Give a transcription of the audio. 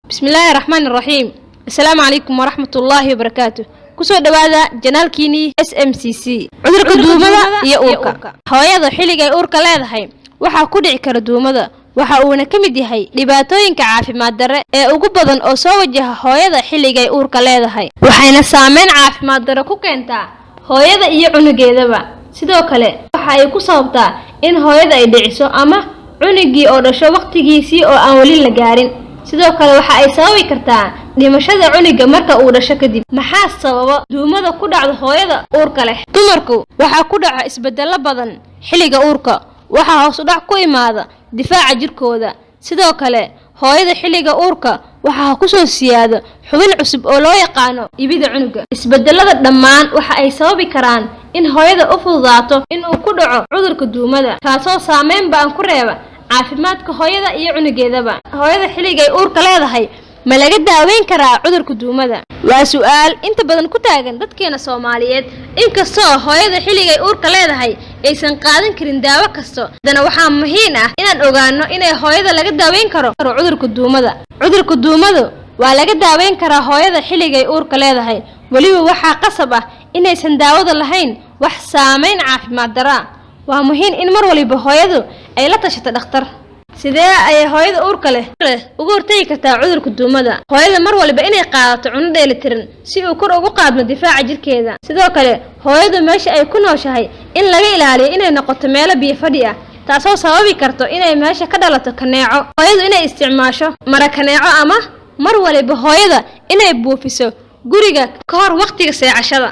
بسم الله الرحمن الرحيم. السلام عليكم ورحمة الله وبركاته. كسو دوادا جنالكيني SMCC cudurka duumada iyo uurka. Hooyada xilliga ay uurka leedahay waxa ku dhici kara duumada waxa uu ka mid yahay dhibaatooyinka caafimaad darre ee ugu badan oo soo wajaha hooyada xilliga ay uurka leedahay. Waxayna saameyn caafimaad darre ku keentaa hooyada iyo cunugeedaba. Sidoo kale waxa ay ku sababtaa in hooyada ay dhiciso ama cunugii oo dhasho waqtigiisii oo aan wali la gaarin. sidoo kale waxa ay sababi kartaa dhimashada cunuga marka uu dhasho kadib. maxaa sababa duumada ku dhacdo hooyada uurka leh? dumarku waxa ku dhaca isbeddello badan xilliga uurka, waxa hoos u dhac ku imaada difaaca jirkooda. sidoo kale hooyada xilliga uurka waxa ku soo siyaado xubin cusub oo loo yaqaan ibida cunuga. isbeddellada dhammaan waxa ay sababi karaan in hooyada u fududaato in uu ku dhaco cudurka duumada, kaasoo saameyn baan ku reeba caafimaadka hooyada iyo cunugeedaba. hooyada xilliga ay uurka leedahay ma laga daaweyn karaa cudurka duumada? waa su'aal inta badan ku taagan dadkeena Soomaaliyeed. inkastoo hooyada xilliga ay uurka leedahay aysan qaadan karin daawo kasto, haddana waxaa muhiim ah inaan ogaano in hooyada laga daaweyn karo cudurka duumada. cudurka duumada waa laga daaweyn karaa hooyada xilliga ay uurka leedahay, waliba waxaa qasab ah inaysan daawada lahayn wax saameyn caafimaad darro ah. waa muhiim in mar waliba hooyadu ay la tashato dhakhtar. sidee ay hooyada uurka leh uga hortagi kartaa cudurka duumada? hooyada mar waliba inay qaadato cunno dheellitiran si uu kor ugu qaadmo difaaca jirkeeda. sidoo kale hooyadu meesha ay ku nooshahay in laga ilaaliyo inay noqoto meel biyo fadhi ah, taasoo sababi karto inay meesha ka dhalato kaneeco. hooyadu inay isticmaasho mara kaneeco ama mar waliba hooyada inay buufiso guriga ka hor waqtiga seexashada.